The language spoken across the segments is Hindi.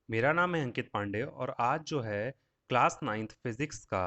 मेरा नाम है अंकित पांडे और आज जो है क्लास नाइन्थ फिजिक्स का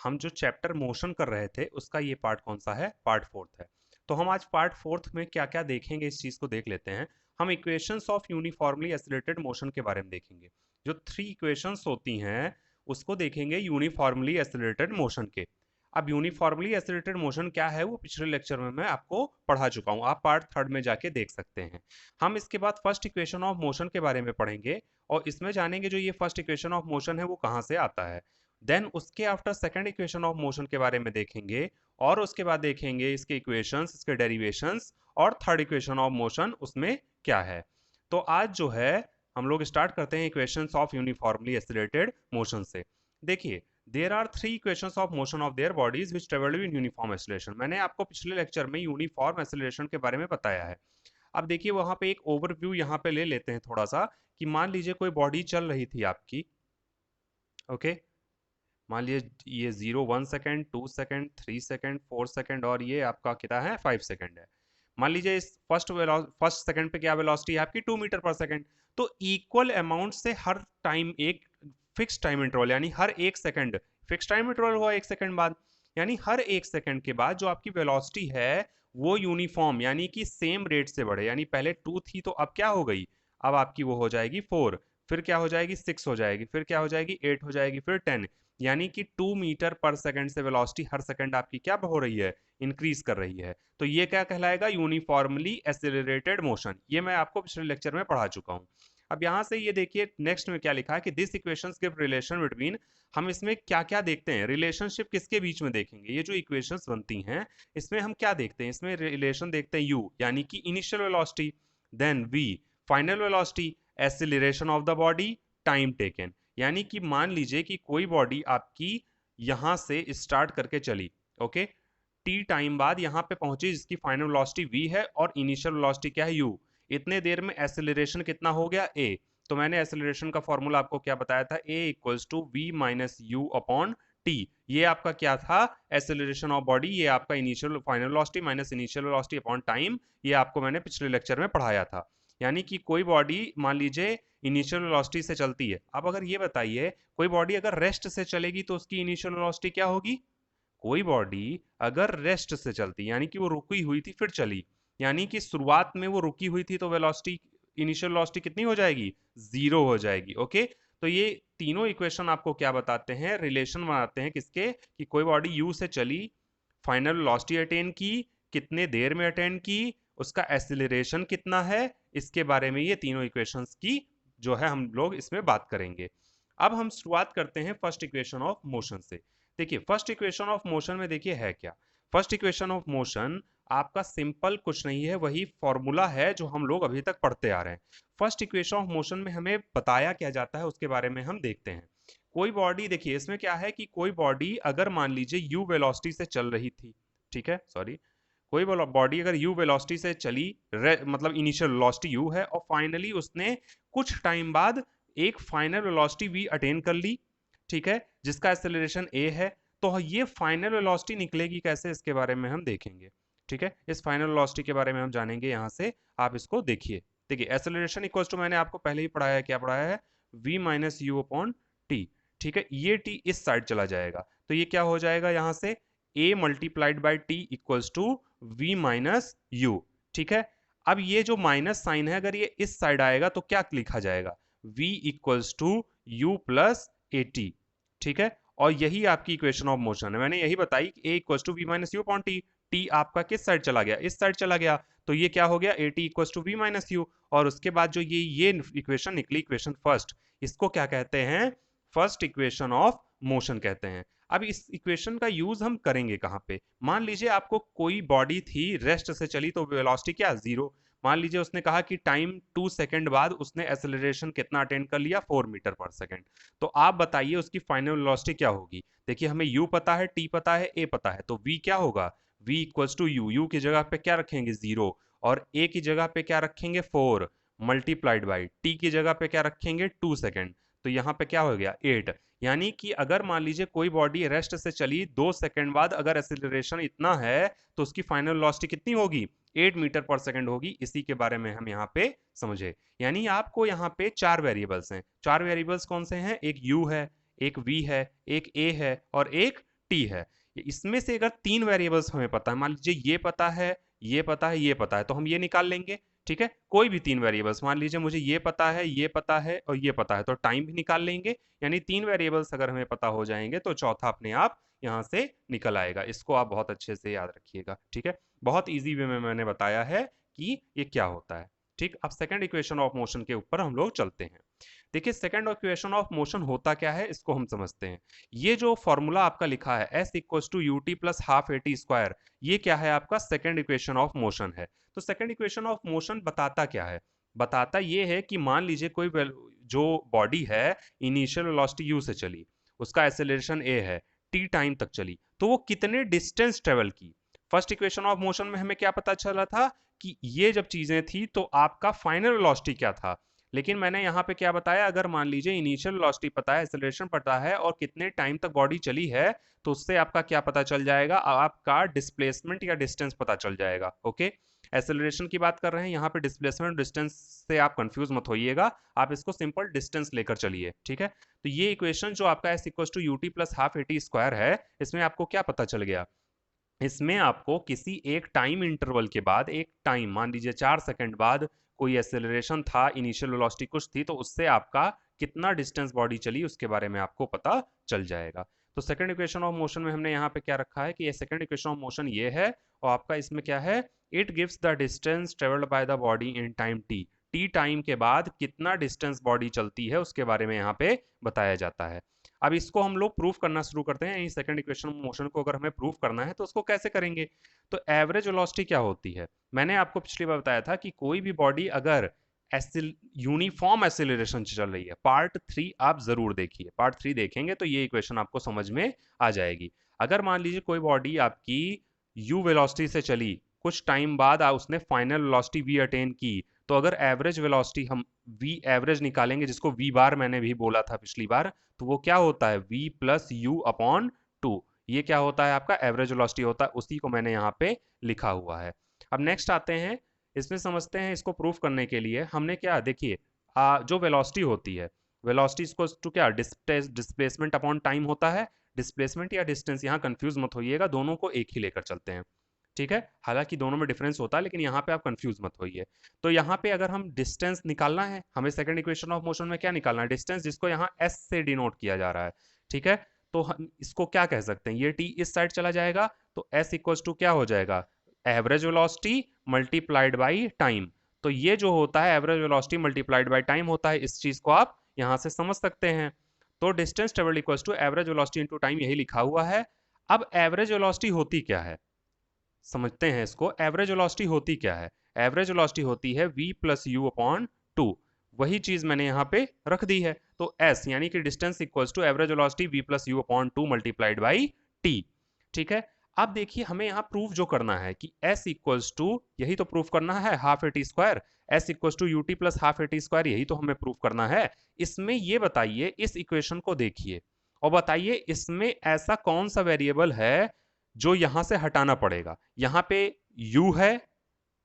हम जो चैप्टर मोशन कर रहे थे उसका ये पार्ट कौन सा है, पार्ट फोर्थ है। तो हम आज पार्ट फोर्थ में क्या क्या देखेंगे इस चीज़ को देख लेते हैं। हम equations of uniformly accelerated motion के बारे में देखेंगे। जो थ्री इक्वेशंस होती हैं उसको देखेंगे यूनिफॉर्मली एसिलेटेड मोशन के। अब यूनिफॉर्मली एसिलेटेड मोशन क्या है वो पिछले लेक्चर में मैं आपको पढ़ा चुका हूँ, आप पार्ट थर्ड में जाके देख सकते हैं। हम इसके बाद फर्स्ट इक्वेशन ऑफ मोशन के बारे में पढ़ेंगे और इसमें जानेंगे जो ये फर्स्ट इक्वेशन ऑफ मोशन है वो कहाँ से आता है। देन उसके after second equation of motion के बारे में देखेंगे और उसके बाद देखेंगे इसके इक्वेशंस, इसके डेरिवेशंस और थर्ड इक्वेशन ऑफ मोशन उसमें क्या है। तो आज जो है हम लोग स्टार्ट करते हैं equations of uniformly accelerated motion से। देखिए, there are three equations of motion of their bodies which travel in uniform acceleration. मैंने आपको पिछले लेक्चर में यूनिफॉर्म एक्सेलरेशन के बारे में बताया है। अब देखिए वहां पे एक ओवरव्यू यहाँ पे ले लेते हैं थोड़ा सा कि मान लीजिए कोई बॉडी चल रही थी आपकी। ओके, मान लीजिए ये 0 1 सेकेंड, 2 सेकेंड, 3 सेकेंड, 4 सेकेंड और ये आपका कितना है, 5 सेकेंड है। मान लीजिए इस फर्स्ट सेकंड पे क्या वेलोसिटी है आपकी, 2 मीटर पर सेकेंड। तो इक्वल अमाउंट से हर टाइम एक फिक्स टाइम इंटरवल यानी हर एक सेकंड फिक्स टाइम इंटरवल हुआ, एक सेकंड बाद, यानी हर एक सेकंड के बाद जो आपकी वेलोसिटी है वो यूनिफॉर्म यानी कि सेम रेट से बढ़े। यानी पहले 2 थी तो अब क्या हो गई, अब आपकी वो हो जाएगी 4, फिर क्या हो जाएगी 6 हो जाएगी, फिर क्या हो जाएगी 8 हो जाएगी, फिर 10। यानी कि 2 मीटर पर सेकंड से वेलोसिटी हर सेकंड आपकी क्या हो रही है, इंक्रीज कर रही है। तो ये क्या कहलाएगा, यूनिफॉर्मली एसिलरेटेड मोशन। ये मैं आपको पिछले लेक्चर में पढ़ा चुका हूँ। अब यहाँ से ये देखिए नेक्स्ट में क्या लिखा है कि this equations give relation between. हम इसमें क्या क्या देखते हैं, रिलेशनशिप किसके बीच में देखेंगे, ये जो इक्वेशंस बनती हैं इसमें हम क्या देखते हैं, इसमें रिलेशन देखते हैं यू यानी कि initial velocity, then v final velocity, acceleration of the body, time taken. यानी कि मान लीजिए कि कोई बॉडी आपकी यहां से स्टार्ट करके चली, ओके, टी टाइम बाद यहां पे पहुंची जिसकी फाइनल वेलोसिटी v है और इनिशियल वेलोसिटी क्या है u। इतने देर में एसिलरेशन कितना हो गया a। तो मैंने एसिलरेशन का फॉर्मूला आपको क्या बताया था, a equals to v minus u upon t. ये आपका क्या था, एसिलरेशन ऑफ बॉडी, ये आपका initial final velocity minus initial velocity upon time. ये आपको मैंने पिछले लेक्चर में पढ़ाया था। यानी कि कोई बॉडी मान लीजिए इनिशियल वेलोसिटी से चलती है। अब अगर ये बताइए कोई बॉडी अगर रेस्ट से चलेगी तो उसकी इनिशियल वेलोसिटी क्या होगी। कोई बॉडी अगर रेस्ट से चलती यानी कि वो रुकी हुई थी फिर चली, यानी कि शुरुआत में वो रुकी हुई थी तो वेलोसिटी, इनिशियल वेलोसिटी कितनी हो जाएगी, जीरो हो जाएगी। ओके, तो ये तीनों इक्वेशन आपको क्या बताते हैं, रिलेशन बनाते हैं किसके, कि कोई बॉडी यू से चली, फाइनल वेलोसिटी अटेन की, कितने देर में अटेन की, उसका एसिलरेशन कितना है, इसके बारे में ये तीनों इक्वेशंस की जो है हम लोग इसमें बात करेंगे। अब हम शुरुआत करते हैं फर्स्ट इक्वेशन ऑफ मोशन से। देखिए फर्स्ट इक्वेशन ऑफ मोशन में देखिए है क्या, फर्स्ट इक्वेशन ऑफ मोशन आपका सिंपल कुछ नहीं है, वही फॉर्मूला है जो हम लोग अभी तक पढ़ते आ रहे हैं। फर्स्ट इक्वेशन ऑफ मोशन में हमें बताया क्या जाता है उसके बारे में हम देखते हैं। कोई बॉडी, देखिए इसमें क्या है कि कोई बॉडी अगर मान लीजिए u वेलोसिटी से चल रही थी, ठीक है, सॉरी, कोई बॉडी अगर u वेलोसिटी से चली, मतलब इनिशियल वेलोसिटी u है और फाइनली उसने कुछ टाइम बाद एक फाइनल वेलोसिटी v अटेन कर ली, ठीक है, जिसका एक्सेलरेशन a है। तो ये फाइनल वेलोसिटी निकलेगी कैसे, इसके बारे में हम देखेंगे। ठीक है, इस फाइनल वेलोसिटी के बारे में हम जानेंगे यहाँ से। आप इसको देखिए, देखिए एक्सेलरेशन इक्वल्स टू, मैंने आपको पहले ही पढ़ाया है, क्या पढ़ाया है, v minus u upon T. ठीक है, ये t इस साइड चला जाएगा तो ये क्या हो जाएगा, यहाँ से a multiplied by t equals to v minus u. ठीक है, अब ये जो माइनस साइन है अगर ये इस साइड आएगा तो क्या लिखा जाएगा, v equals to u plus a t. ठीक है, और यही आपकी इक्वेशन ऑफ मोशन है, मैंने यही बताई कि a equals to v minus u upon t. T आपका किस साइड चला गया, इस साइड चला गया, तो ये क्या हो गया, a t equals to v minus u. और उसके बाद जो ये इक्वेशन निकली, इक्वेशन फर्स्ट, इसको क्या कहते हैं, फर्स्ट इक्वेशन ऑफ मोशन कहते हैं। अब इस इक्वेशन का यूज हम करेंगे कहाँ पे, मान लीजिए आपको कोई बॉडी थी रेस्ट से चली तो वेलोसिटी क्या, जीरो। मान लीजिए उसने कहा कि टाइम 2 सेकंड बाद उसने एक्सेलरेशन कितना अटेंड कर लिया, 4 मीटर पर सेकंड। तो आप बताइए उसकी फाइनल वेलोसिटी क्या होगी। देखिए हमें u पता है, t पता है, a पता है, तो v क्या होगा, v equals to u, u की जगह पे क्या रखेंगे, जीरो, और a की जगह पे क्या रखेंगे, 4 मल्टीप्लाइड बाई टी की जगह पे क्या रखेंगे, 2 सेकेंड। तो यहाँ पे क्या हो गया 8। यानी कि अगर मान लीजिए कोई बॉडी रेस्ट से चली 2 सेकंड बाद, अगर एक्सीलरेशन इतना है तो उसकी फाइनल वेलोसिटी कितनी होगी, 8 मीटर पर सेकंड होगी। इसी के बारे में हम यहाँ पे समझे। यानी आपको यहाँ पे 4 वेरिएबल्स हैं। 4 वेरिएबल्स कौन से हैं, एक u है, एक v है, एक a है और एक t है। इसमें से अगर 3 वेरिएबल्स हमें पता है, मान लीजिए ये पता है, ये पता है, ये पता है, तो हम ये निकाल लेंगे। ठीक है, कोई भी 3 वेरिएबल्स, मान लीजिए मुझे ये पता है, ये पता है और ये पता है, तो टाइम भी निकाल लेंगे। यानी 3 वेरिएबल्स अगर हमें पता हो जाएंगे तो चौथा अपने आप यहाँ से निकल आएगा। इसको आप बहुत अच्छे से याद रखिएगा। ठीक है, बहुत इजी वे में मैंने बताया है कि ये क्या होता है। ठीक, अब सेकंड इक्वेशन ऑफ मोशन के ऊपर हम लोग चलते हैं। देखिए सेकंड इक्वेशन ऑफ मोशन होता क्या है, इसको हम समझते हैं। ये जो फॉर्मूला आपका लिखा है S equals to u t plus half a t square, ये क्या है, आपका सेकंड इक्वेशन ऑफ मोशन है। तो सेकंड इक्वेशन ऑफ मोशन बताता क्या है, बताता ये है कि मान लीजिए कोई जो बॉडी है इनिशियल वेलोसिटी u से चली, उसका एक्सेलरेशन a है, t टाइम तक चली, तो वो कितने डिस्टेंस ट्रेवल की। फर्स्ट इक्वेशन ऑफ मोशन में हमें क्या पता चला था कि ये जब चीजें थी तो आपका फाइनल वेलोसिटी क्या था। लेकिन मैंने यहाँ पे क्या बताया, अगर मान लीजिए इनिशियल वेलोसिटी पता है, एक्सेलरेशन पता है और कितने टाइम तक बॉडी चली है, तो उससे आपका क्या पता चल जाएगा, आपका डिस्प्लेसमेंट या डिस्टेंस पता चल जाएगा। ओके, एक्सेलरेशन की बात कर रहे हैं, यहाँ पे डिस्प्लेसमेंट डिस्टेंस से आप कंफ्यूज मत होइएगा, आप इसको सिंपल डिस्टेंस लेकर चलिए। ठीक है, तो ये इक्वेशन जो आपका s equal to u t plus half a t square है, इसमें आपको क्या पता चल गया, इसमें आपको किसी एक टाइम इंटरवल के बाद, एक टाइम मान लीजिए 4 सेकंड बाद कोई एक्सेलरेशन था, इनिशियल वेलोसिटी कुछ थी, तो उससे आपका कितना डिस्टेंस बॉडी चली उसके बारे में आपको पता चल जाएगा। तो सेकंड इक्वेशन ऑफ मोशन में हमने यहाँ पे क्या रखा है कि ये सेकंड इक्वेशन ऑफ मोशन ये है, और आपका इसमें क्या है, it gives the distance travelled by the body in time T time के बाद कितना डिस्टेंस बॉडी चलती है उसके बारे में यहाँ पे बताया जाता है। अब इसको हम लोग प्रूफ करना शुरू करते हैं। सेकंड इक्वेशन मोशन को अगर हमें प्रूफ करना है तो उसको कैसे करेंगे, तो एवरेज वेलोसिटी क्या होती है, मैंने आपको पिछली बार बताया था कि कोई भी बॉडी अगर यूनिफॉर्म एक्सीलरेशन से चल रही है, पार्ट 3 आप जरूर देखिए, पार्ट 3 देखेंगे तो ये इक्वेशन आपको समझ में आ जाएगी। अगर मान लीजिए कोई बॉडी आपकी यू वेलोसिटी से चली, कुछ टाइम बाद उसने फाइनल वेलोसिटी वी अटेन की, तो अगर एवरेज वेलोसिटी हम वी एवरेज निकालेंगे, जिसको वी बार मैंने भी बोला था पिछली बार, तो वो क्या होता है, v प्लस यू अपॉन 2। ये क्या होता है, आपका एवरेज वेलोसिटी होता है, उसी को मैंने यहाँ पे लिखा हुआ है। अब नेक्स्ट आते हैं, इसमें समझते हैं, इसको प्रूफ करने के लिए हमने क्या, देखिए जो वेलोसिटी होती है, वेलोसिटी इसको टू क्या, डिस्प्लेसमेंट अपॉन टाइम होता है। डिस्प्लेसमेंट या डिस्टेंस, यहाँ कंफ्यूज मत होइएगा, दोनों को एक ही लेकर चलते हैं। ठीक है, हालांकि दोनों में डिफरेंस होता है, लेकिन यहाँ पे आप कंफ्यूज मत होइए। तो यहाँ पे अगर हम डिस्टेंस निकालना है, हमें सेकंड इक्वेशन ऑफ मोशन में क्या निकालना है, डिस्टेंस, जिसको यहाँ s से डिनोट किया जा रहा है। ठीक है, तो हम इसको क्या कह सकते हैं, ये t इस साइड चला जाएगा, तो s इक्वल्स टू क्या हो जाएगा, average velocity multiplied by time. तो ये जो होता है average velocity multiplied by time होता है, इस चीज को आप यहाँ से समझ सकते हैं। तो distance travelled equals to average velocity into time, यही लिखा हुआ है। अब एवरेज वेलोसिटी होती क्या है, समझते हैं इसको। एवरेज वेलोसिटी होती क्या है, एवरेज वेलोसिटी होती है v प्लस यू अपॉन 2। वही चीज मैंने यहाँ पे रख दी है, तो s यानी कि distance equals to average velocity v plus u upon 2 multiplied by t। ठीक है, अब देखिए हमें यहाँ प्रूफ जो करना है कि s इक्वल्स टू, यही तो प्रूफ करना है, half a t square, s equals to u t plus half a t square, यही तो हमें प्रूफ करना है। इसमें ये बताइए, इस इक्वेशन को देखिए और बताइए इसमें ऐसा कौन सा वेरिएबल है जो यहां से हटाना पड़ेगा। यहां पे u है,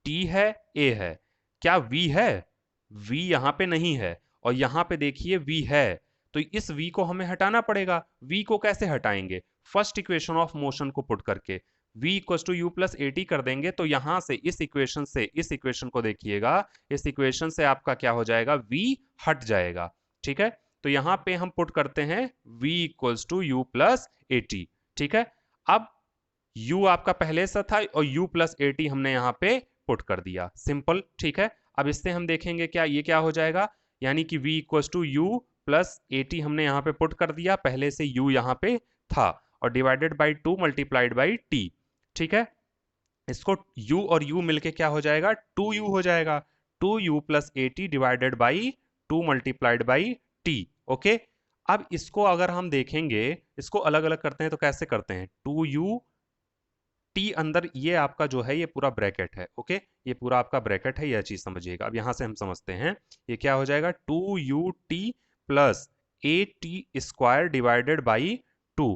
t है, a है, क्या v है, v यहां पे नहीं है, और यहां पे देखिए v है, तो इस v को हमें हटाना पड़ेगा। v को कैसे हटाएंगे, फर्स्ट इक्वेशन ऑफ मोशन को पुट करके v equals to u plus a t कर देंगे, तो यहां से इस इक्वेशन से इस इक्वेशन को देखिएगा, इस इक्वेशन से आपका क्या हो जाएगा, v हट जाएगा। ठीक है, तो यहां पे हम पुट करते हैं v equals to u plus a t. ठीक है, अब u आपका पहले से था और u प्लस ए टी हमने यहाँ पे पुट कर दिया, सिंपल। ठीक है, अब इससे हम देखेंगे क्या, ये क्या हो जाएगा, यानी कि v equals to u plus a t हमने यहाँ पे पुट कर दिया, पहले से u यहाँ पे था, और divided by 2 multiplied by t। ठीक है, इसको u और u मिलके क्या हो जाएगा, 2u हो जाएगा, 2u plus a T divided by 2 multiplied by t। Okay, अब इसको अगर हम देखेंगे, इसको अलग अलग करते हैं तो कैसे करते हैं, 2u टी अंदर, ये आपका जो है ये पूरा ब्रैकेट है। ओके, ये पूरा आपका ब्रैकेट है, यह चीज समझिएगा। अब यहां से हम समझते हैं ये क्या हो जाएगा, 2u T plus AT² divided by 2।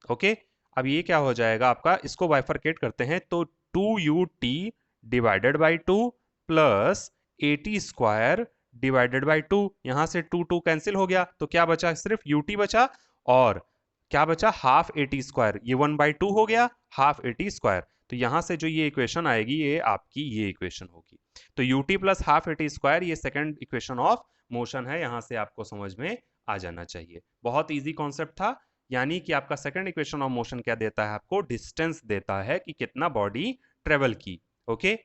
Okay, अब ये क्या हो जाएगा आपका, इसको बाइफरकेट करते हैं तो 2UT divided by 2 plus AT² divided by 2। यहां से 2 कैंसिल हो गया तो क्या बचा, सिर्फ UT बचा, और क्या बचा, हाफ AT²। ये 1/2 हो गया, हाफ AT²। तो यहां से जो ये इक्वेशन आएगी ये आपकी ये इक्वेशन होगी। तो UT प्लस हाफ AT² ये सेकंड इक्वेशन ऑफ मोशन है। यहां से आपको समझ में आ जाना चाहिए, बहुत इजी कॉन्सेप्ट था। यानी कि आपका सेकंड इक्वेशन ऑफ मोशन क्या देता है, आपको डिस्टेंस देता है कि कितना बॉडी ट्रेवल की। ओके,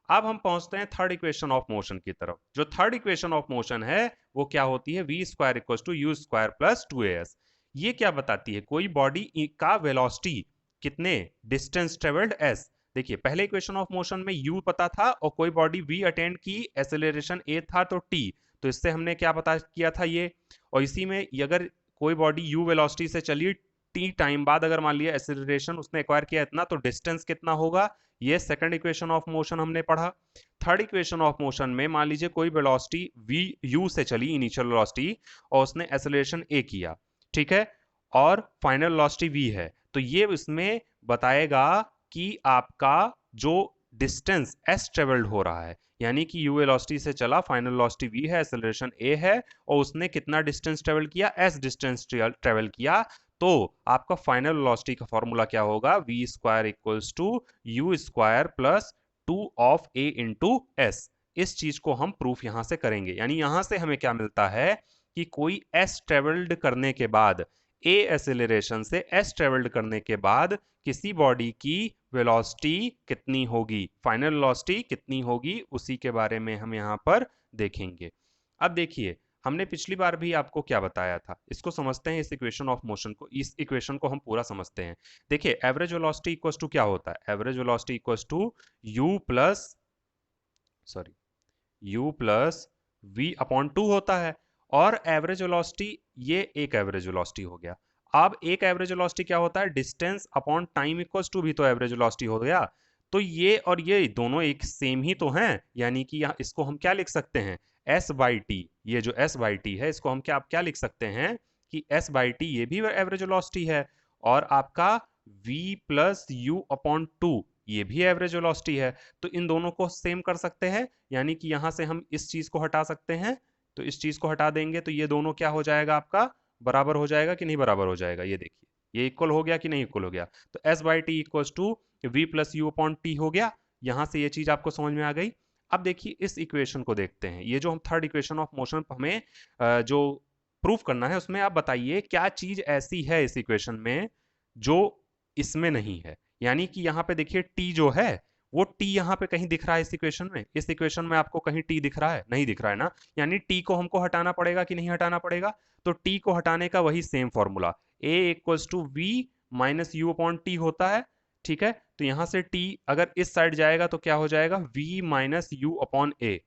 अब हम पहुंचते हैं थर्ड इक्वेशन ऑफ मोशन की तरफ। जो थर्ड इक्वेशन ऑफ मोशन है वो क्या होती है, v² equals to u² plus 2as। ये क्या बताती है, कोई बॉडी का वेलोसिटी कितने, डिस्टेंस ट्रेवल्ड s। देखिए पहले इक्वेशन ऑफ मोशन में u पता था और कोई बॉडी v अटेंड की, एक्सेलरेशन a था तो t, तो इससे हमने क्या पता किया था ये। और इसी में अगर कोई बॉडी u वेलोसिटी से चली t टाइम बाद, अगर मान लिया एक्सेलरेशन उसने एक्वायर किया इतना, तो डिस्टेंस कितना होगा, ये सेकंड इक्वेशन ऑफ मोशन हमने पढ़ा। थर्ड इक्वेशन ऑफ मोशन में मान लीजिए कोई वेलोसिटी v u से चली, इनिशियल वेलोसिटी, और उसने एक्सेलरेशन a किया, ठीक है, और फाइनल वेलोसिटी v है, तो ये इसमें बताएगा कि आपका जो डिस्टेंस s ट्रेवल्ड हो रहा है, यानी कि u वेलोसिटी से चला, फाइनल वेलोसिटी v है, एक्सेलरेशन a है, और उसने कितना डिस्टेंस ट्रेवल किया, s डिस्टेंस ट्रेवल किया, तो आपका फाइनल वेलोसिटी का फॉर्मूला क्या होगा, v² equals to u² plus 2 of a into s। इस चीज को हम प्रूफ यहां से करेंगे, यानी यहां से हमें क्या मिलता है कि कोई s ट्रेवल्ड करने के बाद, a एक्सेलरेशन से s ट्रेवल्ड करने के बाद किसी बॉडी की वेलोसिटी कितनी होगी, फाइनल वेलोसिटी कितनी होगी, उसी के बारे में हम यहां पर देखेंगे। अब देखिए हमने पिछली बार भी आपको क्या बताया था, इसको समझते हैं, इस इक्वेशन ऑफ मोशन को, इस इक्वेशन को हम पूरा समझते हैं। देखिए एवरेज वेलोसिटी इक्वल्स टू क्या होता है, average velocity equals to u plus v upon 2 होता है। और एवरेज वेलोसिटी, ये एक एवरेज वेलोसिटी हो गया। अब एक एवरेज वेलोसिटी क्या होता है, distance upon time equals to भी तो एवरेज वेलोसिटी हो गया। तो ये और ये दोनों एक सेम ही तो हैं, यानी कि यहाँ इसको हम क्या लिख सकते हैं, s बाई टी। ये जो s बाई टी है इसको हम क्या लिख सकते हैं कि s बाई टी ये भी एवरेज वेलोसिटी है, और आपका v प्लस यू अपॉन 2 ये भी एवरेज वेलोसिटी है। तो इन दोनों को सेम कर सकते हैं, यानी कि यहां से हम इस चीज को हटा सकते हैं, तो इस चीज को हटा देंगे तो ये दोनों क्या हो जाएगा, आपका बराबर हो जाएगा कि नहीं बराबर हो जाएगा। ये देखिए ये इक्वल हो गया कि नहीं इक्वल हो गया। तो s by t equals to v plus u upon t हो गया। यहां से ये चीज आपको समझ में आ गई। अब देखिए इस इक्वेशन को देखते हैं, ये जो हम थर्ड इक्वेशन ऑफ मोशन हमें जो प्रूफ करना है, उसमें आप बताइए क्या चीज ऐसी है इस इक्वेशन में जो इसमें नहीं है। यानी कि यहाँ पे देखिए t जो है वो t यहाँ पे कहीं दिख रहा है इस इक्वेशन में, इस इक्वेशन में आपको कहीं t दिख रहा है, नहीं दिख रहा है ना, यानी t को हमको हटाना पड़ेगा कि नहीं हटाना पड़ेगा। तो t को हटाने का वही same formula, a equals to v minus u upon t होता है, ठीक है। तो यहां से t अगर इस साइड जाएगा तो क्या हो जाएगा, v माइनस यू अपॉन ए,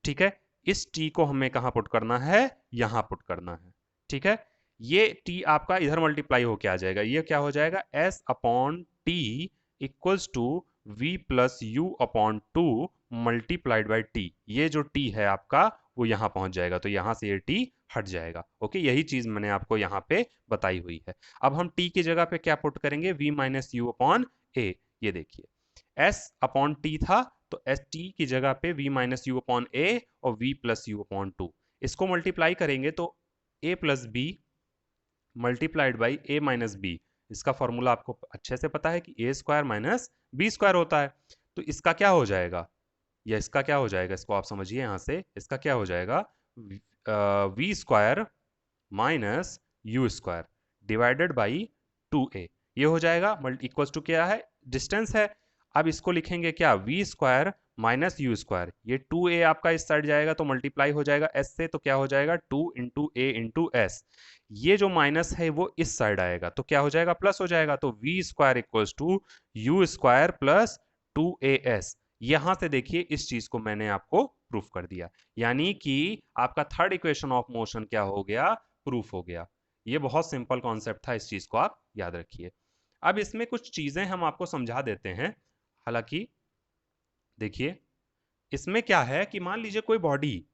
ठीक है। इस t को हमें कहां पुट करना है, यहां पुट करना है, ठीक है। ये t आपका इधर मल्टीप्लाई होके आ जाएगा, ये क्या हो जाएगा, s upon t equals to v plus u upon 2 multiplied by t। ये जो t है आपका वो यहां पहुंच जाएगा, तो यहां से ये t हट जाएगा। ओके, यही चीज मैंने आपको यहां पे बताई हुई है। अब हम t की जगह पे क्या पुट करेंगे, v माइनस यू अपॉन ए। ये देखिए s अपॉन t था, तो एस टी की जगह पे v माइनस यू अपॉन ए और v प्लस यू अपॉन 2, इसको मल्टीप्लाई करेंगे तो a plus b multiplied by a minus b. इसका फॉर्मूला आपको अच्छे से पता है कि a² माइनस b² होता है। तो इसका क्या हो जाएगा, या इसका क्या हो जाएगा, इसको आप समझिए यहां से, इसका क्या हो जाएगा, v² minus u² divided by 2a। ये हो जाएगा इक्वल्स टू क्या है, डिस्टेंस है। अब इसको लिखेंगे क्या, v² माइनस u², ये 2a आपका इस साइड जाएगा तो मल्टीप्लाई हो जाएगा s से, तो क्या हो जाएगा 2 इंटू a इंटू एस। ये जो माइनस है वो इस साइड आएगा तो क्या हो जाएगा, प्लस हो जाएगा। तो v² equals to u² plus 2as। यहां से देखिए इस चीज को मैंने आपको प्रूफ कर दिया, यानी कि आपका थर्ड इक्वेशन ऑफ मोशन क्या हो गया, प्रूफ हो गया। ये बहुत सिंपल कॉन्सेप्ट था, इस चीज को आप याद रखिए। अब इसमें कुछ चीजें हम आपको समझा देते हैं। हालांकि देखिए इसमें क्या है कि मान लीजिए कोई बॉडी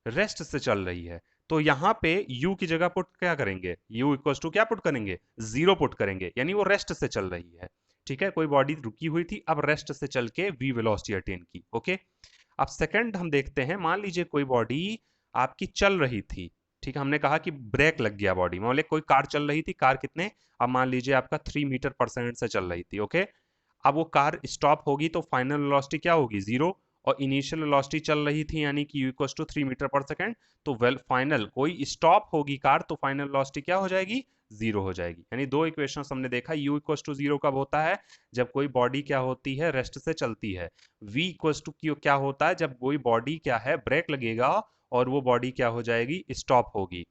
रेस्ट से चल रही है, तो यहाँ पे u की जगह पुट क्या करेंगे, u इक्वल टू क्या पुट करेंगे, 0 पुट करेंगे, यानी वो रेस्ट से चल रही है। ठीक है, कोई बॉडी रुकी हुई थी, अब रेस्ट से चल के v वेलोसिटी अटेन की। ओके, अब सेकंड हम देखते हैं, मान लीजिए कोई बॉडी आपकी चल रही थी। ठीक है, हमने कहा कि ब्रेक लग गया बॉडी में, मान लीजिए कोई कार चल रही थी, कार कितने, अब मान लीजिए आपका 3 मीटर पर सेकंड से चल रही थी। ओके, अब वो कार स्टॉप होगी तो फाइनल वेलोसिटी क्या होगी, 0, और इनिशियल वेलोसिटी चल रही थी यानी कि u इक्वल टू 3 मीटर पर सेकंड, तो वेल फाइनल कोई स्टॉप होगी कार तो फाइनल वेलोसिटी क्या हो जाएगी, 0 हो जाएगी। यानी दो इक्वेशंस हमने देखा, u इक्वल टू 0 कब होता है, जब कोई बॉडी क्या होती है, रेस्ट से चलती है। v इक्वल टू क्या होता है, जब कोई बॉडी क्या है, ब्रेक लगेगा और वो बॉडी क्या हो जाएगी, स्टॉप होगी।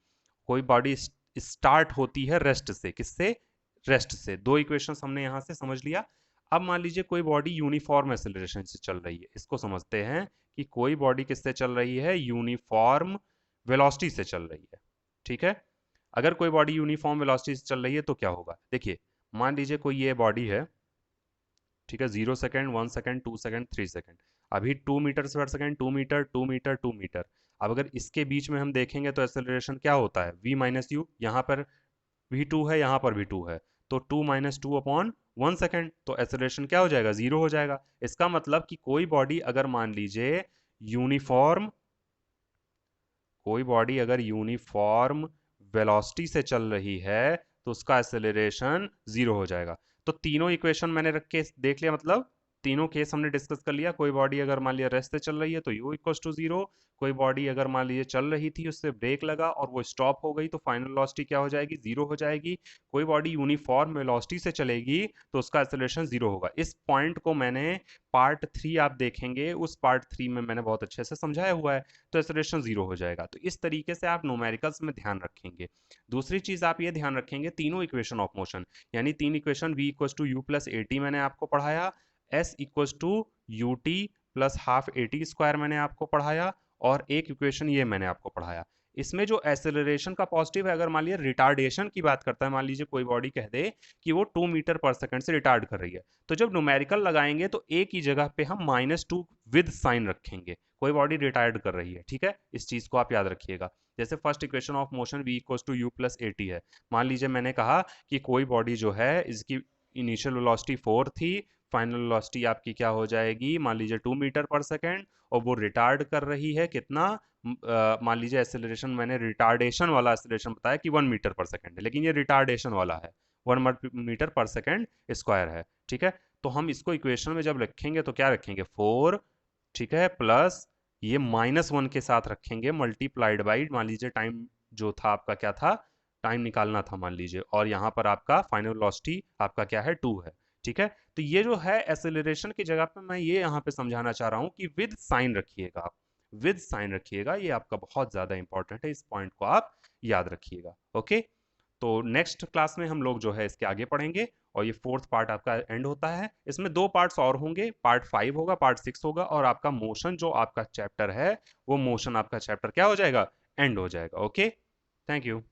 कोई बॉडी स्टार्ट होती है रेस्ट से, किससे, रेस्ट से। दो इक्वेशंस हमने यहां से समझ लिया। अब मान लीजिए कोई बॉडी यूनिफॉर्म एक्सेलरेशन से चल रही है, इसको समझते हैं कि कोई बॉडी किससे चल रही है, यूनिफॉर्म वेलोसिटी से चल रही है। ठीक है, अगर कोई बॉडी यूनिफॉर्म वेलोसिटी से चल रही है तो क्या होगा, देखिए मान लीजिए कोई ये बॉडी है। ठीक है, 0 सेकेंड, 1 सेकेंड, 2 सेकेंड, 3 सेकेंड, अभी 2 मीटर पर सेकेंड, 2 मीटर, 2 मीटर, 2 मीटर। अब अगर इसके बीच में हम देखेंगे तो एक्सेलरेशन क्या होता है, v माइनस यू, यहाँ पर v2 है, यहाँ पर भी 2 है, तो 2 - 2/1 सेकेंड, तो एक्सेलरेशन क्या हो जाएगा, 0 हो जाएगा। इसका मतलब कि कोई बॉडी अगर मान लीजिए यूनिफॉर्म, कोई बॉडी अगर यूनिफॉर्म वेलोसिटी से चल रही है तो उसका एक्सेलरेशन 0 हो जाएगा। तो तीनों इक्वेशन मैंने रख के देख लिया, मतलब तीनों केस हमने डिस्कस कर लिया। कोई बॉडी अगर मान लिया रेस्ट से चल रही है तो u इक्वल टू 0, कोई बॉडी अगर मान लीजिए चल रही थी, उससे ब्रेक लगा और वो स्टॉप हो गई तो फाइनल वेलोसिटी क्या हो जाएगी, 0 हो जाएगी। कोई बॉडी यूनिफॉर्म वेलोसिटी से चलेगी तो उसका एक्सेलरेशन 0 होगा। इस पॉइंट को मैंने पार्ट 3 आप देखेंगे, उस पार्ट 3 में मैंने बहुत अच्छे से समझाया हुआ है, तो एक्सेलरेशन 0 हो जाएगा। तो इस तरीके से आप न्यूमेरिकल्स में ध्यान रखेंगे। दूसरी चीज आप ये ध्यान रखेंगे, तीनों इक्वेशन ऑफ मोशन, यानी तीन equation, v equal to u plus a t मैंने आपको पढ़ाया, s equal to u t plus half a t square मैंने आपको पढ़ाया, और एक इक्वेशन ये मैंने आपको पढ़ाया। इसमें जो एक्सेलरेशन का पॉजिटिव है, अगर मान लीजिए रिटार्डेशन की बात करता है, मान लीजिए कोई बॉडी कह दे कि वो 2 मीटर पर सेकंड से रिटार्ड कर रही है, तो जब न्यूमेरिकल लगाएंगे तो एक ही जगह पे हम -2 विद साइन रखेंगे, कोई बॉडी रिटायर्ड कर रही है। ठीक है, इस चीज को आप याद रखिएगा। जैसे first equation of motion v equal to u plus a t है, मान लीजिए मैंने कहा कि कोई बॉडी जो है इसकी इनिशियल वेलोसिटी 4 थी, फाइनल वेलोसिटी आपकी क्या हो जाएगी, मान लीजिए 2 मीटर पर सेकेंड, और वो रिटार्ड कर रही है कितना, मान लीजिए एक्सेलरेशन मैंने रिटार्डेशन वाला एक्सेलरेशन बताया कि 1 मीटर पर सेकेंड है, लेकिन ये रिटार्डेशन वाला है, 1 मीटर पर सेकेंड स्क्वायर है। ठीक है, तो हम इसको इक्वेशन में जब रखेंगे तो क्या रखेंगे, 4, ठीक है, प्लस ये -1 के साथ रखेंगे, मल्टीप्लाइड बाई, मान लीजिए टाइम जो था आपका क्या था, टाइम निकालना था मान लीजिए, और यहाँ पर आपका फाइनल वेलोसिटी आपका क्या है, 2 है। ठीक है, तो ये जो है एक्सेलरेशन की जगह पे मैं ये यहाँ पे समझाना चाह रहा हूँ कि विद साइन रखिएगा आप, विद साइन रखिएगा, ये आपका बहुत ज्यादा इंपॉर्टेंट है, इस पॉइंट को आप याद रखिएगा। ओके, तो नेक्स्ट क्लास में हम लोग जो है इसके आगे पढ़ेंगे, और ये फोर्थ पार्ट आपका एंड होता है। इसमें दो पार्ट्स और होंगे, पार्ट 5 होगा, पार्ट 6 होगा, और आपका मोशन जो आपका चैप्टर है, वो मोशन आपका चैप्टर क्या हो जाएगा, एंड हो जाएगा। Okay, thank you.